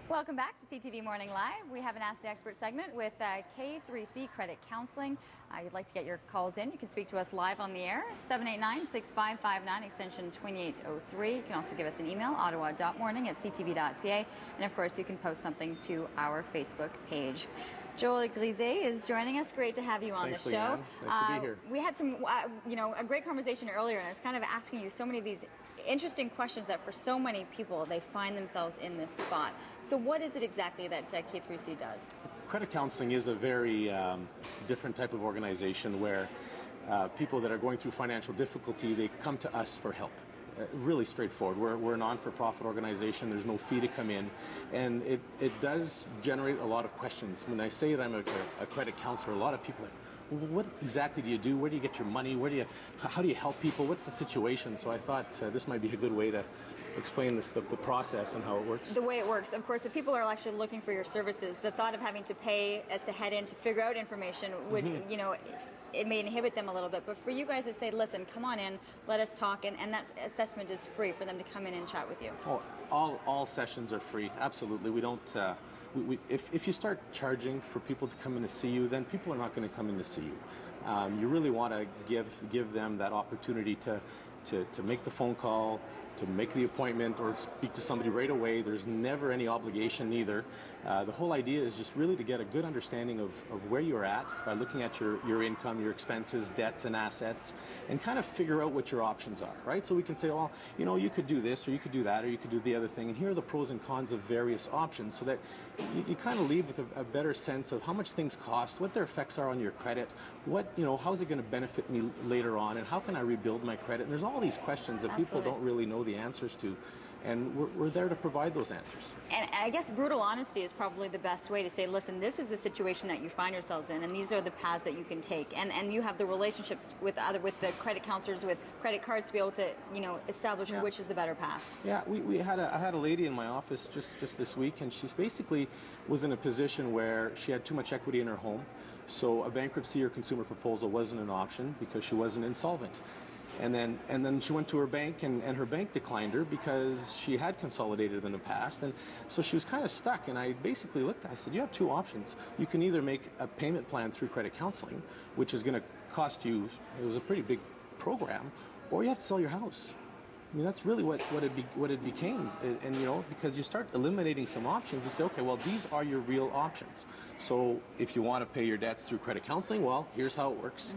Welcome back to CTV Morning Live. We have an Ask the Expert segment with K3C Credit Counselling. You'd like to get your calls in, you can speak to us live on the air, 789-6559, extension 2803. You can also give us an email, ottawa.morning@ctv.ca. And of course, you can post something to our Facebook page. Joel Griset is joining us. Great to have you on the show. Lianne. Nice to be here. We had some, a great conversation earlier, and it's kind of asking you so many of these interesting questions that for so many people, they find themselves in this spot. So what is it exactly that K3C does? Credit counseling is a very different type of organization where people that are going through financial difficulty, they come to us for help. Really straightforward. We're a non-for-profit organization. There's no fee to come in, and it does generate a lot of questions. When I say that I'm a credit counselor, a lot of people are like, well, what exactly do you do? Where do you get your money? How do you help people? What's the situation? So I thought this might be a good way to explain the process and how it works. The way it works. Of course, if people are actually looking for your services, the thought of having to pay as to head in to figure out information would, it may inhibit them a little bit. But for you guys that say, listen, come on in, let us talk, and that assessment is free for them to come in and chat with you. Oh, all sessions are free. Absolutely. We don't. If you start charging for people to come in to see you, then people are not going to come in to see you. You really want to give them that opportunity to make the phone call, to make the appointment, or speak to somebody right away. There's never any obligation either. The whole idea is just really to get a good understanding of where you're at by looking at your income, your expenses, debts, and assets, and kind of figure out what your options are, right? So we can say, well, you could do this, or you could do that, or you could do the other thing, and here are the pros and cons of various options, so that you kind of leave with a better sense of how much things cost, what their effects are on your credit, how is it going to benefit me later on, and how can I rebuild my credit? And there's all these questions that people don't really know the answers to, and we're there to provide those answers. And I guess brutal honesty is probably the best way to say, listen, this is the situation that you find yourselves in, and these are the paths that you can take, and you have the relationships with the credit counselors, with credit cards, to be able to establish which is the better path. Yeah, I had a lady in my office just this week, and she basically was in a position where she had too much equity in her home, so a bankruptcy or consumer proposal wasn't an option because she wasn't insolvent. And then she went to her bank, and her bank declined her because she had consolidated in the past, and so she was kind of stuck. And I basically looked at her, I said, you have two options. You can either make a payment plan through credit counseling, which is going to cost you, it was a pretty big program, or you have to sell your house. I mean, that's really what it became, and because you start eliminating some options, you say, okay, well, these are your real options. So if you want to pay your debts through credit counseling, well, here's how it works.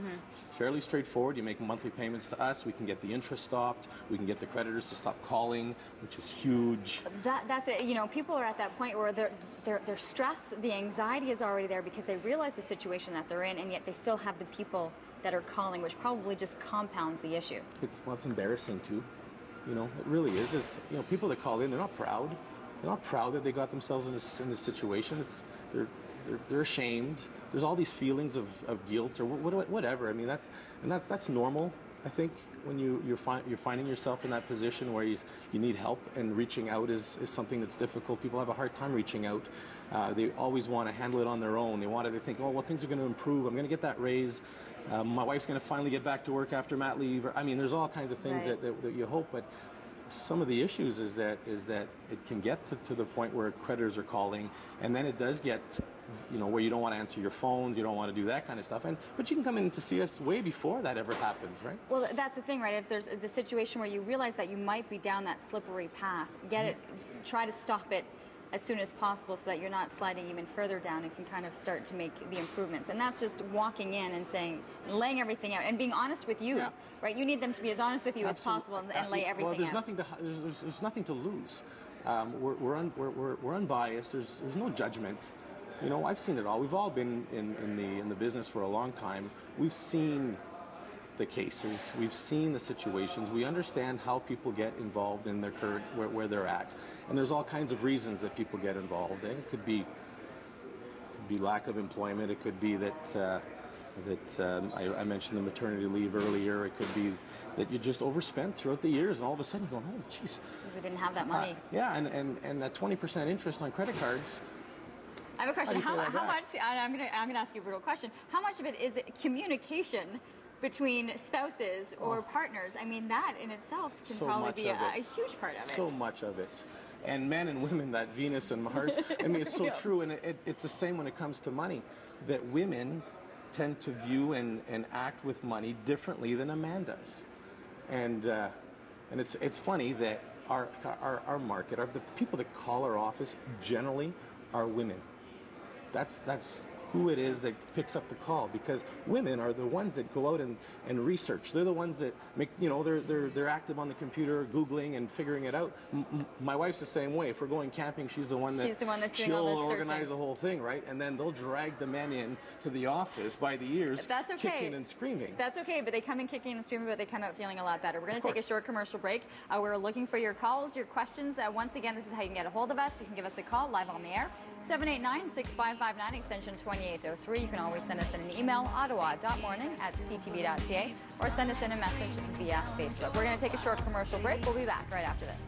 Fairly straightforward. You make monthly payments to us. We can get the interest stopped. We can get the creditors to stop calling, which is huge. That's it. People are at that point where they're stressed. The anxiety is already there because they realize the situation that they're in, and yet they still have the people that are calling, which probably just compounds the issue. It's embarrassing too. It really is. People that call in, they're not proud. They're not proud that they got themselves in this situation. They're ashamed. There's all these feelings of guilt or whatever. I mean, that's normal. I think when you're finding yourself in that position where you need help, and reaching out is something that's difficult. People have a hard time reaching out. They always want to handle it on their own. They think, oh, well, things are going to improve. I'm going to get that raise. My wife's going to finally get back to work after mat leave. There's all kinds of things that you hope, but some of the issues is that it can get to the point where creditors are calling, and then it does get where you don't want to answer your phones, you don't want to do that kind of stuff. But you can come in to see us way before that ever happens, right? Well, that's the thing, right? If there's the situation where you realize that you might be down that slippery path, try to stop it as soon as possible so that you're not sliding even further down and can kind of start to make the improvements. And that's just walking in and saying, laying everything out and being honest with you, right? You need them to be as honest with you as possible and lay everything out. There's nothing to lose. We're unbiased. There's no judgment. I've seen it all. We've all been in the business for a long time. We've seen the cases. We've seen the situations. We understand how people get involved in their current where they're at. And there's all kinds of reasons that people get involved. It could be lack of employment. It could be that I mentioned the maternity leave earlier. It could be that you just overspent throughout the years, and all of a sudden you're going, oh, geez. We didn't have that money. And that 20% interest on credit cards. I have a question. How much? I'm going to ask you a brutal question. How much of it is communication between spouses or partners? I mean, that in itself can probably be a huge part of it. So much of it. And men and women, that Venus and Mars, I mean, it's so Yeah. true. And it's the same when it comes to money, that women tend to view and act with money differently than a man does. And it's funny that our market, the people that call our office generally are women. That's who it is that picks up the call, because women are the ones that go out and research. They're the ones that make, they're active on the computer, Googling and figuring it out. My wife's the same way. If we're going camping, she's the one that's doing all this searching. Organize the whole thing, right? And then they'll drag the men in to the office by the ears, That's okay. kicking and screaming. That's okay, but they come in kicking and screaming, but they come out feeling a lot better. We're going to take a short commercial break. We're looking for your calls, your questions. Once again, this is how you can get a hold of us. You can give us a call live on the air, 789-6559, extension 2803. You can always send us an email, ottawa.morning@ctv.ca, or send us in a message via Facebook. We're going to take a short commercial break. We'll be back right after this.